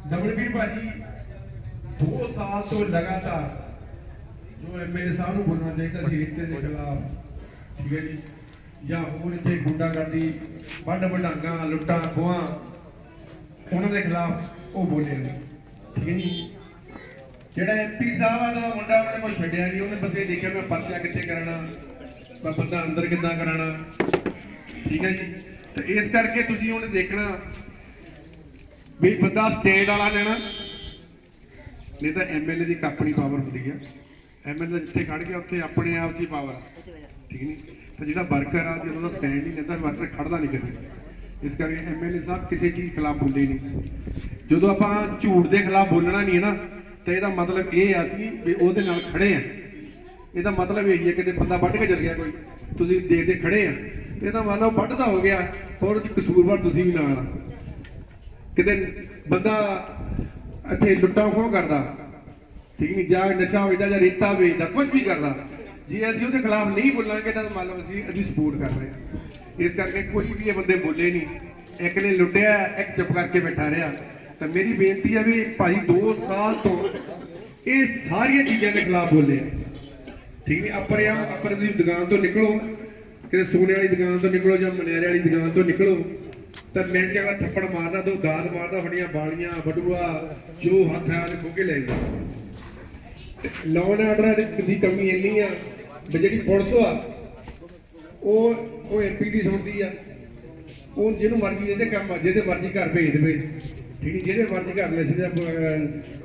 दमनवीर भाजी 2 साल तो लगातार जो एमएलए साहब को बोलना चाहिए सी रेते के खिलाफ, ठीक है जी, या होर इतने गुंडागर्दी वंड वंडांगा लुट्टा खोआ उन्होंने खिलाफ वो बोले ने, ठीक है जी। ਜਿਹੜਾ एमपी साहब ਆ ਦਾ ਮੁੰਡਾ ਆਪਣੇ ਕੋਲ ਛੱਡਿਆ ਨਹੀਂ, ਉਹਨੇ ਬਸ ਇਹ ਦੇਖਿਆ ਮੈਂ ਪਰਚਾ ਕਿੱਥੇ ਕਰਾਣਾ, ਮੈਂ ਬੰਦਾ ਅੰਦਰ ਕਿੱਦਾਂ ਕਰਾਣਾ, ਠੀਕ ਹੈ ਜੀ। ਤੇ ਇਸ ਕਰਕੇ ਤੁਸੀਂ ਉਹਨੇ ਦੇਖਣਾ ਵੀ ਬੰਦਾ ਸਟੇਟ ਵਾਲਾ ਲੈਣਾ, नहीं तो एमएलए की अपनी पावर होती है, एमएलए जिथे खड़ गया उत्थे अपने आप की पावर, ठीक नहीं। तो जो वर्कर आ जो स्टैंड नहीं लेता वर्कर खड़ता नहीं किसी, इस करके एमएलए साहब किसी चीज़ खिलाफ बोले नहीं। जो आप झूठ के खिलाफ बोलना नहीं है ना, तो यह मतलब ये असी भी वो खड़े हैं, यदा मतलब यही है कि बंदा वढ़ के चल गया कोई, तुम देखते खड़े हैं, यदा मतलब वढ़ता हो गया और कसूरवार तुम भी नाल कि बंदा इतने लुट्टा खोह करता, ठीक नहीं, जा नशा बेचता या रेता बेचता कुछ भी करता, जे असं उसके खिलाफ नहीं बोलांगे तो मतलब अभी सपोर्ट कर रहे हैं। इस करके कोई भी ये बंदे बोले नहीं, एक ने लुटिया एक चुप करके बैठा रहा। तो मेरी बेनती है भी भाई 2 साल तो ये सारिया चीज़ों के खिलाफ बोले, ठीक नहीं। अपने दुकान तो निकलो, कि सोने वाली दुकान तो निकलो या मनियारे वाली दुकान तो निकलो, तो मिनट जगह थप्पड़ मारना तो दाद मारना, फड़िया बालियां बटूआ जो हथ है खो के ले लॉ एंड ऑर्डर की कमी इन्नी आ भी जी पुलिस आ वो एमपी की सुनती है, वो जिन्हों मर्जी जो काम जिसे मर्जी घर भेज दे, ठीक है, जिसे मर्जी घर मैसेज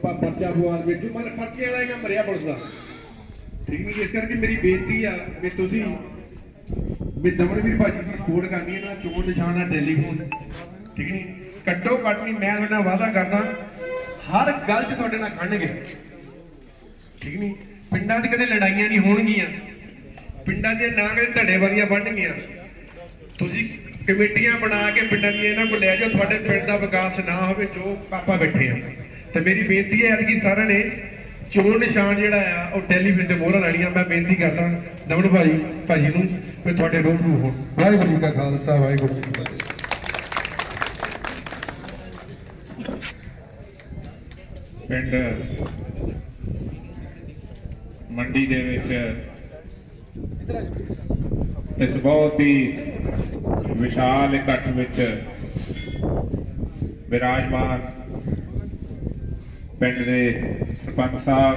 पर्चा पवा दे, जो मतलब पर्चे वाला ही मरिया पुलिस का, ठीक नहीं। इस करके मेरी बेनती आ भी तुम भी दमनवीर भाजी की सपोर्ट करनी है ना, चोन निशान है टेलीफोन, ठीक नहीं, घट्टो घट नहीं मैं थोड़ा वादा करदा हर गल च तुहाडे नाल खड़नगे, ठीक नहीं। पिंडां 'च कदे लड़ाइयां नहीं होणगीਆਂ, पिंडां 'च ना कदे धड़ेबंदियां बनणगीਆਂ, तुसीं कमेटियां बना के पिंडां दी इन्हां को लै जाओ, तुहाडे पिंड दा विकास ना होवे जो पापा बैठे हैं। तो मेरी बेनती है कि सारिआं ने चोन निशान जिहड़ा आ वो टेलीविजन ते मोहरां लाणीਆਂ। मैं बेनती करदा दमन भाजी नूं भी तुहाडे रूबरू होण। वाहिगुरू जी का खालसा वाहिगुरू जी की फतेह। पिंड मंडी दे विच इस बहुत ही विशाल इकट्ठ विच विराजमान पिंड दे सरपंच साहब,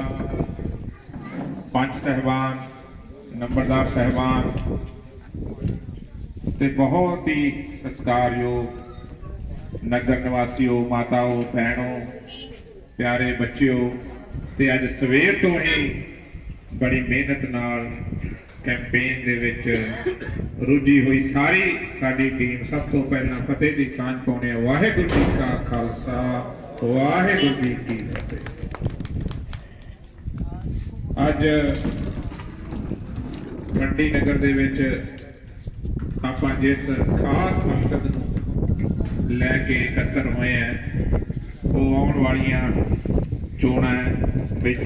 पंच साहबान, नंबरदार साहबान ते बहुत ही सत्कारयोग नगर निवासियों, माताओं, भैनों, प्यारे बच्चों, ते अज सवेर तो ही बड़ी मेहनत नाल कैंपेन दे विच रुझी हुई सारी साडी टीम सब तो पहला फतेह दी सांझ पाउने। वाहिगुरू जी का खालसा वाहिगुरू जी की फतेह। अज मंडी नगर दे विच आपां जिस खास मकसद नूं लैके इकट्ठे होए हैं वो आउण वालियां चोणां है,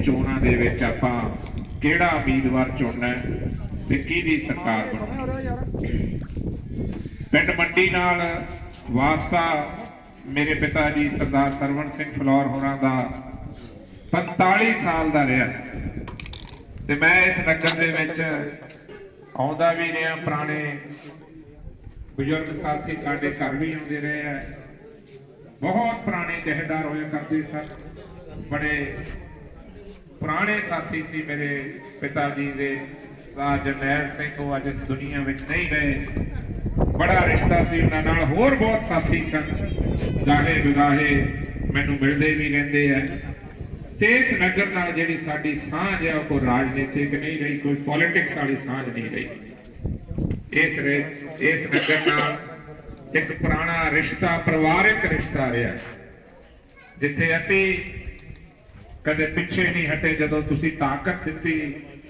चोणां दे विच आपां किहड़ा उम्मीदवार चुनना है ते किहदी सरकार बनाउणी। पिंड मंडी नाल वास्ता मेरे पिता जी सरदार सरवण सिंह फलौर होरां दा 45 साल दा रहा, ते मैं इस नगर दे विच आउंदा भी रहा। पुराने बुजुर्ग साथी साडे घर भी आउंदे रहे हैं, बहुत पुराने जहदार होया करते सन, बड़े पुराने साथी सी मेरे पिताजी दे। जरनैल सिंह वो अज इस दुनिया में नहीं रहे, बड़ा रिश्ता सी उन्हां नाल। होर बहुत साथी सन, गाहे बिगाहे मैनू मिलते भी रहते हैं। ते इस नगर नाल जिहड़ी साडी सांझ है कोई राजनीतिक नहीं रही, कोई पॉलिटिक्स वाली सांझ नहीं रही। इस नगर नाल एक पुराना रिश्ता, परिवारिक रिश्ता रहा, जिथे असी कदे पिछे नहीं हटे। जदों तुसी ताकत दी,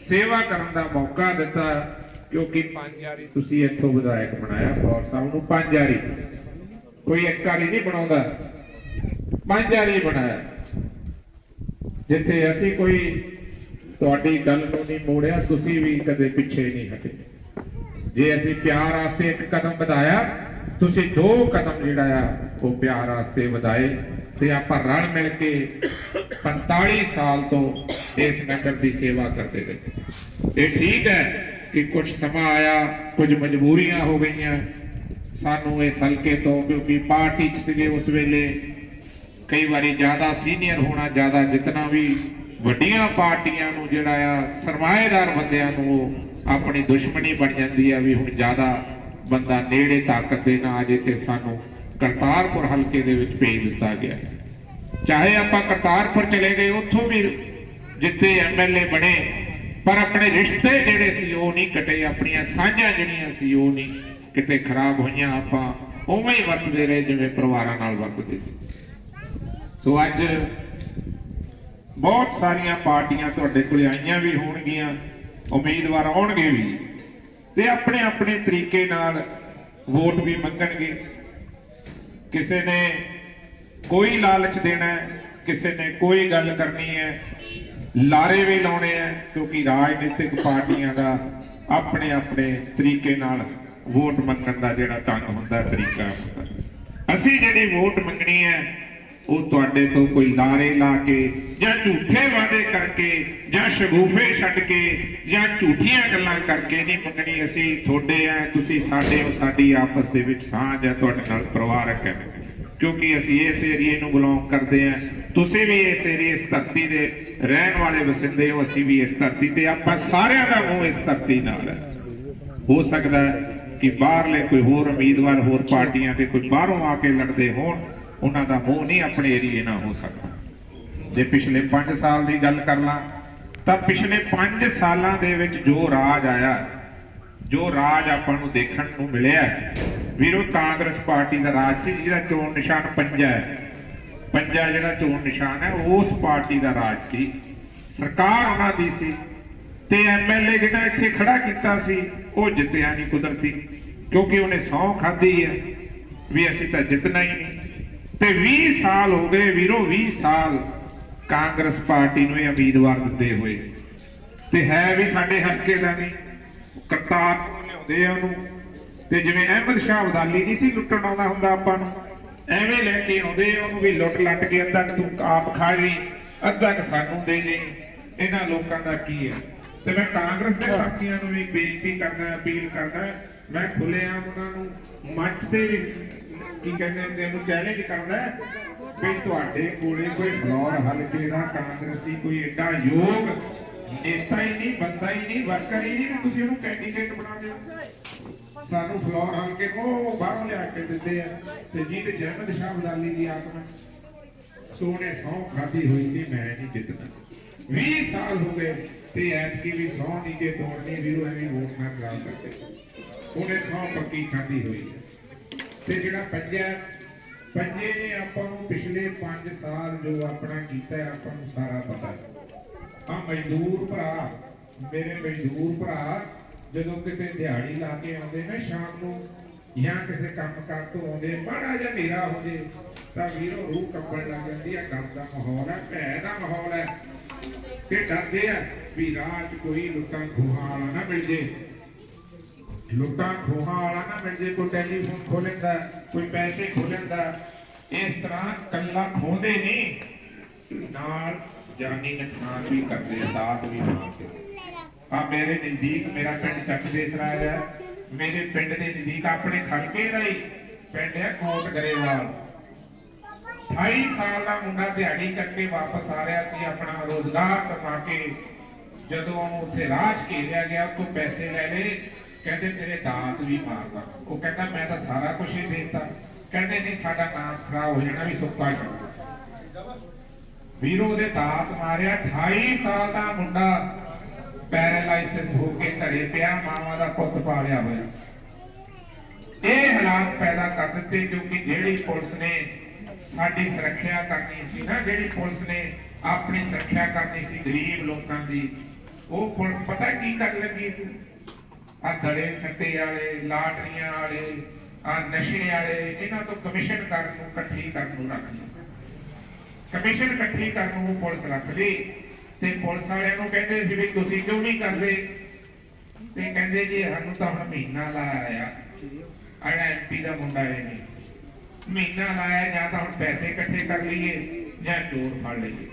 सेवा करन दा मौका दिता, क्योंकि 5 वारी तुसी इत्थों विधायक बनाया फलौर साहब नूं, 5 वारी, कोई एक वारी नहीं बनाउंदा, 5 वारी बनाया। जिथे असी कोई तुहाडी गल नूं नहीं मोड़िया, तुसी भी कदे पिछे नहीं हटे। जे असी प्यार वास्ते एक कदम बढ़ाया ਤੁਸੀਂ 2 ਕਦਮ ਜਿਹੜਾ ਆ ਉਹ ਪਿਆਰ ਵਾਸਤੇ ਵਧਾਏ ਤੇ ਆਪਾਂ ਰਲ ਮਿਲ ਕੇ 45 ਸਾਲ ਤੋਂ ਇਸ ਨਗਰ ਦੀ ਸੇਵਾ ਕਰਦੇ ਰਹੇ। ਇਹ ਠੀਕ ਹੈ ਕਿ ਕੁਝ ਸਮਾਂ ਆਇਆ, ਕੁਝ ਮਜਬੂਰੀਆਂ ਹੋ ਗਈਆਂ ਸਾਨੂੰ ਇਸ ਹਲਕੇ ਤੋਂ, ਕਿਉਂਕਿ ਪਾਰਟੀ 'ਚ ਸੀਗੇ ਉਸ ਵੇਲੇ, ਕਈ ਵਾਰੀ ਜ਼ਿਆਦਾ ਸੀਨੀਅਰ ਹੋਣਾ, ਜ਼ਿਆਦਾ ਜਿਤਨਾ ਵੀ ਵੱਡੀਆਂ ਪਾਰਟੀਆਂ ਨੂੰ ਜਿਹੜਾ ਆ ਸਰਮਾਏਦਾਰ ਬੰਦਿਆਂ ਨੂੰ ਉਹ ਆਪਣੀ ਦੁਸ਼ਮਣੀ ਬਣ ਜਾਂਦੀ ਆ ਵੀ ਹੁਣ ਜ਼ਿਆਦਾ ਬੰਦਾ ਨੇੜੇ ਤਾਕਤ ਦੇ ਨਾ ਆ ਜੇ ਤੇ ਸਾਨੂੰ ਕਰਤਾਰਪੁਰ ਹਲਕੇ ਦੇ ਵਿੱਚ ਭੇਜ ਦਿੱਤਾ ਗਿਆ। ਚਾਹੇ ਆਪਾਂ ਕਰਤਾਰਪੁਰ ਚਲੇ ਗਏ, ਉੱਥੋਂ ਵੀ ਜਿੱਤੇ ਐਮਐਲਏ ਬਣੇ, ਪਰ ਆਪਣੇ ਰਿਸ਼ਤੇ ਜਿਹੜੇ ਸੀ ਉਹ ਨਹੀਂ ਕੱਟੇ, ਆਪਣੀਆਂ ਸਾਂਝਾਂ ਜਿਹੜੀਆਂ ਸੀ ਉਹ ਨਹੀਂ ਕਿਤੇ ਖਰਾਬ ਹੋਈਆਂ। ਆਪਾਂ ਉਵੇਂ ਹੀ ਵਰਤਦੇ ਰਹੇ ਜਿਵੇਂ ਪਰਿਵਾਰਾਂ ਨਾਲ ਵਰਤਦੇ ਸੀ। ਸੋ ਅੱਜ ਬਹੁਤ ਸਾਰੀਆਂ ਪਾਰਟੀਆਂ ਤੁਹਾਡੇ ਕੋਲ ਆਈਆਂ ਵੀ ਹੋਣਗੀਆਂ, ਉਮੀਦਵਾਰ ਆਉਣਗੇ ਵੀ ਤੇ ਆਪਣੇ ਆਪਣੇ ਤਰੀਕੇ ਨਾਲ ਵੋਟ ਵੀ ਮੰਗਣਗੇ। ਕਿਸੇ ਨੇ ਕੋਈ ਲਾਲਚ ਦੇਣਾ ਹੈ, ਕਿਸੇ ਨੇ ਕੋਈ ਗੱਲ ਕਰਨੀ ਹੈ, ਲਾਰੇ ਵੀ ਲਾਉਣੇ ਆ, ਕਿਉਂਕਿ ਰਾਜਨੀਤਿਕ ਪਾਰਟੀਆਂ ਦਾ ਆਪਣੇ ਆਪਣੇ ਤਰੀਕੇ ਨਾਲ ਵੋਟ ਮੰਗਣ ਦਾ ਜਿਹੜਾ ਢੰਗ ਹੁੰਦਾ, ਤਰੀਕਾ ਹੁੰਦਾ। ਅਸੀਂ ਜਿਹੜੀ ਵੋਟ ਮੰਗਣੀ ਹੈ ਉਹ ਤੁਹਾਡੇ ਤੋਂ ਕੋਈ ਲਾਰੇ ਲਾ ਕੇ ਜਾਂ ਝੂਠੇ ਵਾਅਦੇ ਕਰਕੇ ਜਾਂ ਸ਼ਗੂਫੇ ਛੱਡ ਕੇ ਜਾਂ ਝੂਠੀਆਂ ਗੱਲਾਂ ਕਰਕੇ ਨਹੀਂ ਮੰਗਣੀ। ਅਸੀਂ ਤੁਹਾਡੇ ਆ, ਤੁਸੀਂ ਸਾਡੇ ਹੋ, ਸਾਡੀ ਆਪਸ ਦੇ ਵਿੱਚ ਸਾਂਝ ਹੈ, ਤੁਹਾਡੇ ਨਾਲ ਪਰਿਵਾਰਕ ਹੈ, ਕਿਉਂਕਿ ਅਸੀਂ ਇਸ ਏਰੀਏ ਨੂੰ ਬਿਲੋਂਗ ਕਰਦੇ ਹਾਂ, ਤੁਸੀਂ ਵੀ ਇਸ ਏਰੀਏ, ਇਸ ਧਰਤੀ ਦੇ ਰਹਿਣ ਵਾਲੇ ਵਸਿੰਦੇ ਹੋ, ਅਸੀਂ ਵੀ ਇਸ ਧਰਤੀ ਤੇ, ਆਪਾਂ ਸਾਰਿਆਂ ਦਾ ਮੋਹ ਇਸ ਧਰਤੀ ਨਾਲ ਹੈ। ਹੋ ਸਕਦਾ ਕਿ ਬਾਹਰਲੇ ਕੋਈ ਹੋਰ ਉਮੀਦਵਾਰ ਹੋਰ ਪਾਰਟੀਆਂ ਤੇ ਕੋਈ ਬਾਹਰੋਂ ਆ ਕੇ ਲੜਦੇ ਹੋਣ, ਉਹਨਾਂ ਦਾ ਮੋਹ ਨਹੀਂ ਆਪਣੇ ਏਰੀਏ ਨਾਲ ਹੋ ਸਕਦਾ। ਜੇ ਪਿਛਲੇ 5 ਸਾਲ ਦੀ ਗੱਲ ਕਰ ਲਾਂ ਤਾਂ ਪਿਛਲੇ 5 ਸਾਲਾਂ ਦੇ ਵਿੱਚ ਜੋ ਰਾਜ ਆਇਆ, ਜੋ ਰਾਜ ਆਪਾਂ ਨੂੰ ਦੇਖਣ ਨੂੰ ਮਿਲਿਆ ਵੀਰੋ, ਕਾਂਗਰਸ ਪਾਰਟੀ ਦਾ ਰਾਜ ਸੀ, ਜਿਹਦਾ ਚੋਣ ਨਿਸ਼ਾਨ ਪੰਜਾ ਹੈ। ਪੰਜਾ ਜਿਹੜਾ ਚੋਣ ਨਿਸ਼ਾਨ ਹੈ ਉਸ ਪਾਰਟੀ ਦਾ ਰਾਜ ਸੀ, ਸਰਕਾਰ ਉਹਨਾਂ ਦੀ ਸੀ ਤੇ ਐਮਐਲਏ ਜਿਹੜਾ ਇੱਥੇ ਖੜਾ ਕੀਤਾ ਸੀ ਉਹ ਜਿੱਤਿਆ ਨਹੀਂ ਕੁਦਰਤੀ, ਕਿਉਂਕਿ ਉਹਨੇ ਸਹੁੰ ਖਾਧੀ ਹੈ ਵੀ ਅਸੀਂ ਤਾਂ ਜਿੱਤਣਾ ਹੀ ਨਹੀਂ। ਤੇ 20 ਸਾਲ ਹੋ ਗਏ ਵੀਰੋ, 20 ਸਾਲ ਕਾਂਗਰਸ ਪਾਰਟੀ ਨੂੰ ਇਹ ਉਮੀਦਵਾਰ ਦਿੱਤੇ ਹੋਏ ਤੇ ਹੈ ਵੀ ਸਾਡੇ ਹਲਕੇ ਦਾ ਨਹੀਂ। ਕਰਤਾਰਪੁਰ ਲਿਆਉਂਦੇ ਆ ਉਹਨੂੰ, ਤੇ ਜਿਵੇਂ ਅਹਿਮਦ ਸ਼ਾਹ ਅਬਦਾਲੀ ਨਹੀਂ ਸੀ ਲੁੱਟਣ ਆਉਂਦਾ ਹੁੰਦਾ ਆਪਾਂ ਨੂੰ, ਐਵੇਂ ਲੈ ਕੇ ਆਉਂਦੇ ਉਹਨੂੰ ਵੀ ਲੁੱਟ ਲੱਟ ਕੇ, ਅੱਧਾ ਤੂੰ ਆਪ ਖਾ ਲਈ, ਅੱਧਾ ਸਾਨੂੰ ਦੇ ਦੇ। ਇਹਨਾਂ ਲੋਕਾਂ ਦਾ ਕੀ ਹੈ? ਤੇ ਮੈਂ ਕਾਂਗਰਸ ਦੇ ਸਾਥੀਆਂ ਨੂੰ ਵੀ ਬੇਨਤੀ ਕਰਦਾ, ਅਪੀਲ ਕਰਦਾ, ਮੈਂ ਖੁੱਲ੍ਹੇਆਮ ਉਹਨਾਂ ਨੂੰ ਮੰਚ ਤੇ ਕੀ ਕਹਿੰਦੇ ਹੁੰਦੇ ਇਹਨੂੰ ਚੈਲੰਜ ਕਰਦਾ ਵੀ ਤੁਹਾਡੇ ਕੋਲੇ ਕੋਈ ਫਲੋਰ ਹਲਕੇ ਦਾ ਕਾਂਗਰਸੀ ਕੋਈ ਏਡਾ ਯੋਗ ਨੇਤਾ ਹੀ ਨਹੀਂ, ਬੰਦਾ ਹੀ ਨਹੀਂ, ਵਰਕਰ ਹੀ ਨਹੀਂ, ਤੁਸੀਂ ਉਹਨੂੰ ਕੈਂਡੀਡੇਟ ਬਣਾ ਦਿਓ। ਸਾਨੂੰ ਫਲੋਰ ਹਲਕੇ ਉਹ ਬਾਹਰੋਂ ਲਿਆ ਕੇ ਦਿੰਦੇ ਆ ਤੇ ਜਿਹਦੇ ਅਹਿਮਦ ਸ਼ਾਹ ਅਬਦਾਲੀ ਦੀ ਆਤਮਾ ਸੋਨੇ ਸਹੁੰ ਖਾਧੀ ਹੋਈ ਸੀ, ਮੈਂ ਨਹੀਂ ਜਿੱਤਣਾ। 20 ਸਾਲ ਹੋ ਗਏ ਤੇ ਐਤਕੀ ਵੀ ਸਹੁੰ ਨਹੀਂ ਜੇ ਤੋੜਨੀ ਵੀਰੋ, ਐਵੇਂ ਵੋਟ ਨਾ ਖਰਾਬ ਕਰਦੇ। ਉਹਨੇ ਸਹੁੰ ਪੱਕੀ ਖਾਧੀ ਹੋਈ ਹੈ। ਤੇ ਜਿਹੜਾ ਪੰਜੇ ਨੇ ਆਪਾਂ ਨੂੰ ਪਿਛਲੇ 5 ਸਾਲ ਜੋ ਆਪਣਾ ਕੀਤਾ ਆਪਾਂ ਨੂੰ ਸਾਰਾ ਪਤਾ ਹੈ। ਆ ਮਜ਼ਦੂਰ ਭਰਾ, ਮੇਰੇ ਮਜ਼ਦੂਰ ਭਰਾ ਜਦੋਂ ਕਿਤੇ ਦਿਹਾੜੀ ਲਾ ਕੇ ਆਉਂਦੇ ਨਾ ਸ਼ਾਮ ਨੂੰ ਜਾਂ ਕਿਸੇ ਕੰਮ ਕਾਰ ਤੋਂ ਆਉਂਦੇ, ਮਾੜਾ ਜਿਹਾ ਹਨੇਰਾ ਹੋ ਜੇ ਤਾਂ ਵੀਰੋ ਰੂਹ ਕੰਬਣ ਲੱਗ ਜਾਂਦੀ ਹੈ। ਡਰ ਦਾ ਮਾਹੌਲ ਹੈ, ਭੈ ਦਾ ਮਾਹੌਲ ਹੈ ਤੇ ਡਰਦੇ ਆ ਵੀ ਰਾਤ ਕੋਈ ਲੁੱਟਾਂ ਖੋਹਾਂ ਵਾਲਾ ਨਾ ਮਿਲ ਜੇ, ਲੁੱਟਾਂ ਖੋਹਾਂ ਵਾਲਾ ਨਾ ਮਿਲ ਜੇ, ਕੋਈ ਟੈਲੀਫੋਨ ਖੋਹ ਲੈਂਦਾ, ਕੋਈ ਪੈਸੇ ਖੋਹ ਲੈਂਦਾ। ਇਸ ਤਰ੍ਹਾਂ ਕੱਲਾ ਖੋਹਦੇ ਨਹੀਂ, ਨਾਲ ਜਾਨੀ ਨੁਕਸਾਨ ਵੀ ਕਰਦੇ ਆ, ਦਾਤ ਵੀ ਮਾਰਦੇ ਆ। ਮੇਰੇ ਨਜ਼ਦੀਕ ਮੇਰਾ ਪਿੰਡ ਚੱਕ ਦੇਸਰਾ ਹੈ, ਮੇਰੇ ਪਿੰਡ ਦੇ ਨਜ਼ਦੀਕ ਆਪਣੇ ਖੜਕੇ ਦਾ ਹੀ ਪਿੰਡ ਹੈ ਕੋਟ ਗਰੇਵਾਲ। 28 ਸਾਲ ਦਾ ਮੁੰਡਾ ਦਿਹਾੜੀ ਕਰਕੇ ਵਾਪਸ ਆ ਰਿਹਾ ਸੀ ਆਪਣਾ ਰੋਜ਼ਗਾਰ ਕਮਾ ਕੇ, ਜਦੋਂ ਉਹਨੂੰ ਉੱਥੇ ਰਾਹ ਘੇਰਿਆ ਗਿਆ, ਤੋਂ ਪੈਸੇ ਲੈ ਲਏ, ਕਹਿੰਦੇ ਤੇਰੇ ਦਾਤ ਵੀ ਮਾਰਦਾ। ਉਹ ਕਹਿੰਦਾ ਮੈਂ ਤਾਂ ਸਾਰਾ ਕੁਝ ਹੀ ਦੇਤਾ। ਕਹਿੰਦੇ ਨਹੀਂ, ਸਾਡਾ ਨਾਮ ਖਰਾਬ ਹੋ ਜਾਣਾ ਵੀ ਸੁੱਕਾ ਛੱਡ। ਵੀਰੋ ਉਹਦੇ ਦਾਤ ਮਾਰਿਆ। 28 ਸਾਲ ਦਾ ਮੁੰਡਾ ਪੈਰਾਲਾਈਸਿਸ ਹੋ ਕੇ ਘਰੇ ਪਿਆ, ਮਾਵਾਂ ਦਾ ਪੁੱਤ ਪਾਲਿਆ ਹੋਇਆ। ਇਹ ਹਾਲਾਤ ਪੈਦਾ ਕਰ ਦਿੱਤੇ ਕਿਉਂਕਿ ਜਿਹੜੀ ਪੁਲਿਸ ਨੇ ਸਾਡੀ ਸੁਰੱਖਿਆ ਕਰਨੀ ਸੀ ਨਾ, ਜਿਹੜੀ ਪੁਲਿਸ ਨੇ ਆਪਣੀ ਸੁਰੱਖਿਆ ਕਰਨੀ ਸੀ ਗਰੀਬ ਲੋਕਾਂ ਦੀ, ਉਹ ਪੁਲਿਸ ਪਤਾ ਕੀ ਕਰਨ ਲੱਗੀ ਸੀ? ਆ ਦੜੇ ਸੱਟੇ ਵਾਲੇ, ਲਾਟਰੀਆਂ ਵਾਲੇ, ਆ ਨਸ਼ੇ ਵਾਲੇ, ਇਹਨਾਂ ਤੋਂ ਕਮਿਸ਼ਨ ਕਰਨ ਨੂੰ, ਇਕੱਠੀ ਕਰਨ ਨੂੰ ਰੱਖ ਲਈ। ਕਮਿਸ਼ਨ ਇਕੱਠੀ ਕਰਨ ਨੂੰ ਪੁਲਿਸ ਰੱਖ ਲਈ ਤੇ ਪੁਲਿਸ ਵਾਲਿਆਂ ਨੂੰ ਕਹਿੰਦੇ ਸੀ ਵੀ ਤੁਸੀਂ ਕਿਉਂ ਨਹੀਂ ਕਰਦੇ? ਤੇ ਕਹਿੰਦੇ ਜੀ ਸਾਨੂੰ ਤਾਂ ਹੁਣ ਮਹੀਨਾ ਲਾਇਆ ਆੜਾ ਐਮਪੀ ਦਾ ਮੁੰਡਾ ਇਹ ਨਹੀਂ ਮਹੀਨਾ ਲਾਇਆ ਜਾਂ ਤਾਂ ਹੁਣ ਪੈਸੇ ਇਕੱਠੇ ਕਰ ਲਈਏ ਜਾਂ ਚੋਰ ਫੜ ਲਈਏ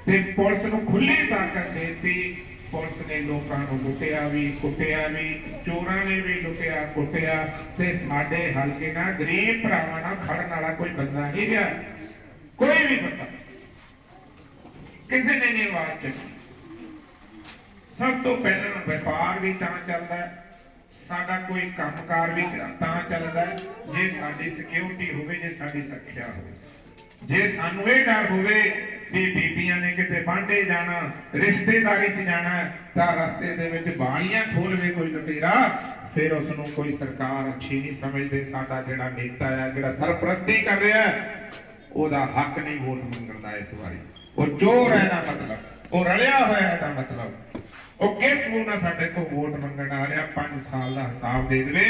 ਤੇ ਪੁਲਿਸ ਨੂੰ ਖੁੱਲੀ ਤਾਕਤ ਦੇਤੀ ਪੁਲਿਸ ਨੇ ਲੋਕਾਂ ਨੂੰ ਲੁੱਟਿਆ ਵੀ ਕੁੱਟਿਆ ਵੀ ਚੋਰਾਂ ਨੇ ਵੀ ਲੁੱਟਿਆ ਕੁੱਟਿਆ ਤੇ ਸਾਡੇ ਹਲਕੇ ਨਾਲ ਗਰੀਬ ਭਰਾਵਾਂ ਨਾਲ ਖੜਨ ਵਾਲਾ ਕੋਈ ਬੰਦਾ ਨਹੀਂ ਰਿਹਾ ਕੋਈ ਵੀ ਬੰਦਾ ਕਿਸੇ ਨੇ ਨਹੀਂ ਆਵਾਜ਼ ਚੱਕੀ ਸਭ ਤੋਂ ਪਹਿਲਾਂ ਵਪਾਰ ਵੀ ਤਾਂ ਚੱਲਦਾ ਸਾਡਾ ਕੋਈ ਕੰਮਕਾਰ ਵੀ ਤਾਂ ਚੱਲਦਾ ਜੇ ਸਾਡੀ ਸਿਕਿਉਰਿਟੀ ਹੋਵੇ ਜੇ ਸਾਡੀ ਸੁਰੱਖਿਆ ਹੋਵੇ ਜੇ ਸਾਨੂੰ ਇਹ ਡਰ ਹੋਵੇ ਵੀ ਬੀਬੀਆਂ ਨੇ ਕਿਤੇ ਵਾਂਢੇ ਜਾਣਾ ਰਿਸ਼ਤੇਦਾਰੀ 'ਚ ਜਾਣਾ ਤਾਂ ਰਸਤੇ ਦੇ ਵਿੱਚ ਬਾਣੀਆਂ ਖੋਲਵੇ ਕੋਈ ਲੁਟੇਰਾ ਫਿਰ ਉਸ ਨੂੰ ਕੋਈ ਸਰਕਾਰ ਅੱਛੀ ਨਹੀਂ ਸਮਝਦੇ ਸਾਡਾ ਜਿਹੜਾ ਨੇਤਾ ਆ ਜਿਹੜਾ ਸਰਪ੍ਰਸਤੀ ਕਰ ਰਿਹਾ ਉਹਦਾ ਹੱਕ ਨਹੀਂ ਵੋਟ ਮੰਗਣ ਦਾ ਇਸ ਵਾਰੀ ਉਹ ਚੋਰ ਹੈ ਦਾ ਮਤਲਬ ਉਹ ਰਲਿਆ ਹੋਇਆ ਦਾ ਮਤਲਬ ਉਹ ਕਿਸ ਮੂੰਹ ਨਾਲ ਸਾਡੇ ਕੋਲ ਵੋਟ ਮੰਗਣ ਆ ਰਿਹਾ 5 ਸਾਲ ਦਾ ਹਿਸਾਬ ਦੇ ਦੇਵੇ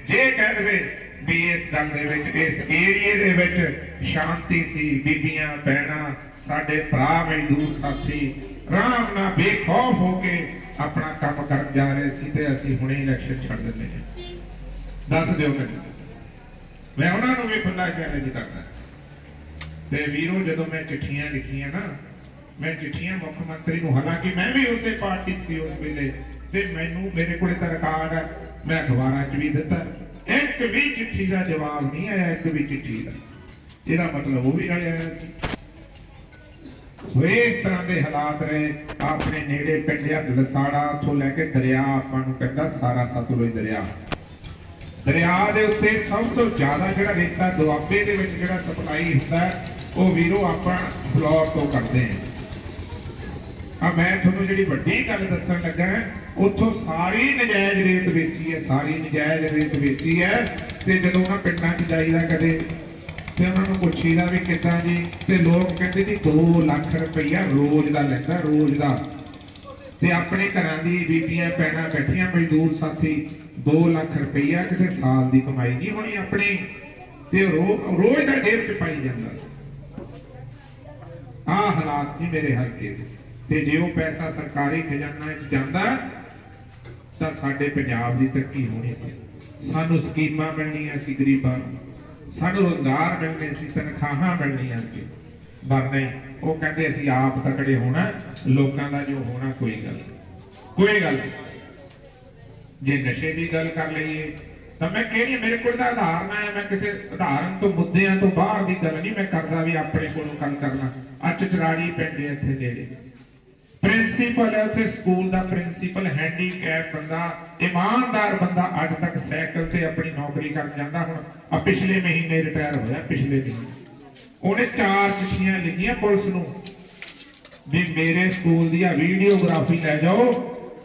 ਜੇ ਕਹਿ ਦੇਵੇ ਵੀ ਇਸ ਗੱਲ ਦੇ ਵਿੱਚ ਇਸ ਏਰੀਏ ਦੇ ਵਿੱਚ ਸ਼ਾਂਤੀ ਸੀ ਬੀਬੀਆਂ ਭੈਣਾਂ ਸਾਡੇ ਭਰਾ ਮਜ਼ਦੂਰ ਸਾਥੀ ਆਰਾਮ ਨਾਲ ਬੇਖੌਫ ਹੋ ਕੇ ਆਪਣਾ ਕੰਮ ਕਰਨ ਜਾ ਰਹੇ ਸੀ ਤੇ ਅਸੀਂ ਹੁਣੇ ਇਲੈਕਸ਼ਨ ਛੱਡ ਦਿੰਦੇ ਹਾਂ ਦੱਸ ਦਿਓ ਮੈਨੂੰ ਮੈਂ ਉਹਨਾਂ ਨੂੰ ਵੀ ਖੁੱਲ੍ਹਾ ਚੈਲੰਜ ਕਰਦਾ ਤੇ ਵੀਰੋ ਜਦੋਂ ਮੈਂ ਚਿੱਠੀਆਂ ਲਿਖੀਆਂ ਨਾ ਮੈਂ ਚਿੱਠੀਆਂ ਮੁੱਖ ਮੰਤਰੀ ਨੂੰ ਹਾਲਾਂਕਿ ਮੈਂ ਵੀ ਉਸੇ ਪਾਰਟੀ ਸੀ ਉਸ ਵੇਲੇ ਤੇ ਮੈਨੂੰ ਮੇਰੇ ਕੋਲੇ ਤਾਂ ਰਿਕਾਰਡ ਹੈ ਮੈਂ ਅਖਬਾਰਾਂ 'ਚ ਵੀ ਦਿੱਤਾ ਇੱਕ ਵੀ ਚਿੱਠੀ ਦਾ ਜਵਾਬ ਨਹੀਂ ਆਇਆ ਇੱਕ ਵੀ ਚਿੱਠੀ ਦਾ ਇਹਦਾ ਮਤਲਬ ਉਹ ਵੀ ਰਲਿਆ ਹੋਇਆ ਸੀ ਸੋ ਇਸ ਤਰ੍ਹਾਂ ਦੇ ਹਾਲਾਤ ਰਹੇ ਆਪਣੇ ਨੇੜੇ ਪਿੰਡਿਆ ਲਸਾੜਾ ਉੱਥੋਂ ਲੈ ਕੇ ਦਰਿਆ ਆਪਾਂ ਨੂੰ ਕਹਿੰਦਾ ਸਾਰਾ ਸਤਲੁਜ ਦਰਿਆ ਦੇ ਉੱਤੇ ਸਭ ਤੋਂ ਜ਼ਿਆਦਾ ਜਿਹੜਾ ਰੇਤਾ ਦੁਆਬੇ ਦੇ ਵਿੱਚ ਜਿਹੜਾ ਸਪਲਾਈ ਹੁੰਦਾ ਉਹ ਵੀਰੋ ਆਪਾਂ ਫਲੋਰ ਤੋਂ ਕਰਦੇ ਹਾਂ ਮੈਂ ਤੁਹਾਨੂੰ ਜਿਹੜੀ ਵੱਡੀ ਗੱਲ ਦੱਸਣ ਲੱਗਾ ਉੱਥੋਂ ਸਾਰੀ ਨਜਾਇਜ਼ ਰੇਤ ਵੇਚੀ ਹੈ ਸਾਰੀ ਨਜਾਇਜ਼ ਰੇਤ ਵੇਚੀ ਹੈ ਤੇ ਜਦੋਂ ਉਹਨਾਂ ਪਿੰਡਾਂ 'ਚ ਜਾਈਦਾ ਕਦੇ ਤੇ ਉਹਨਾਂ ਨੂੰ ਪੁੱਛੀਦਾ ਵੀ ਕਿੱਦਾਂ ਜੀ ਤੇ ਲੋਕ ਕਹਿੰਦੇ ਜੀ 2 ਲੱਖ ਰੁਪਈਆ ਰੋਜ਼ ਦਾ ਲੈਂਦਾ ਰੋਜ਼ ਦਾ ਤੇ ਆਪਣੇ ਘਰਾਂ ਦੀ ਬੀਬੀਆਂ ਭੈਣਾਂ ਬੈਠੀਆਂ ਮਜ਼ਦੂਰ ਸਾਥੀ 2 ਲੱਖ ਰੁਪਈਆ ਕਿਸੇ ਸਾਲ ਦੀ ਕਮਾਈ ਨਹੀਂ ਹੋਣੀ ਆਪਣੀ ਤੇ ਰੋਜ਼ ਦਾ ਜੇਬ 'ਚ ਪਾਈ ਜਾਂਦਾ ਆਹ ਹਾਲਾਤ ਸੀ ਮੇਰੇ ਹਲਕੇ ਦੇ ਤੇ ਜੇ ਉਹ ਪੈਸਾ ਸਰਕਾਰੀ ਖਜ਼ਾਨਾ 'ਚ ਜਾਂਦਾ ਤਾਂ ਸਾਡੇ ਪੰਜਾਬ ਦੀ ਤਰੱਕੀ ਹੋਣੀ ਸੀ ਸਾਨੂੰ ਸਕੀਮਾਂ ਮਿਲਣੀਆਂ ਸੀ ਗਰੀਬਾਂ ਨੂੰ ਸਾਨੂੰ ਰੋਜ਼ਗਾਰ ਮਿਲਣੇ ਸੀ ਤਨਖਾਹਾਂ ਮਿਲਣੀਆਂ ਸੀ ਪਰ ਨਹੀਂ ਉਹ ਕਹਿੰਦੇ ਅਸੀਂ ਆਪ ਤਕੜੇ ਹੋਣਾ ਲੋਕਾਂ ਦਾ ਜੋ ਹੋਣਾ ਕੋਈ ਗੱਲ ਜੇ ਨਸ਼ੇ ਦੀ ਗੱਲ ਕਰ ਲਈਏ ਤਾਂ ਮੈਂ ਕਹਿੰਦੀ ਮੇਰੇ ਕੋਲ ਤਾਂ ਉਦਾਹਰਨ ਹੈ ਮੈਂ ਕਿਸੇ ਉਦਾਹਰਨ ਤੋਂ ਮੁੱਦਿਆਂ ਤੋਂ ਬਾਹਰ ਦੀ ਗੱਲ ਨਹੀਂ ਮੈਂ ਕਰਦਾ ਵੀ ਆਪਣੇ ਕੋਲੋਂ ਗੱਲ ਕਰਨਾ ਅੱਜ ਚਰਾੜੀ ਪਿੰਡ ਇੱਥੇ ਨੇੜੇ ਪ੍ਰਿੰਸੀਪਲ ਹੈ ਉੱਥੇ ਸਕੂਲ ਦਾ ਪ੍ਰਿੰਸੀਪਲ ਹੈਂਡੀਕੈਪ ਬੰਦਾ ਇਮਾਨਦਾਰ ਬੰਦਾ ਅੱਜ ਤੱਕ ਸਾਈਕਲ ਤੇ ਆਪਣੀ ਨੌਕਰੀ ਕਰਨ ਜਾਂਦਾ ਹੁਣ ਆ ਪਿਛਲੇ ਮਹੀਨੇ ਰਿਟਾਇਰ ਹੋਇਆ ਪਿਛਲੇ ਮਹੀਨੇ ਉਹਨੇ 4 ਚਿੱਠੀਆਂ ਲਿਖੀਆਂ ਪੁਲਿਸ ਨੂੰ ਵੀ ਮੇਰੇ ਸਕੂਲ ਦੀ ਆ ਵੀਡੀਓਗ੍ਰਾਫੀ ਲੈ ਜਾਓ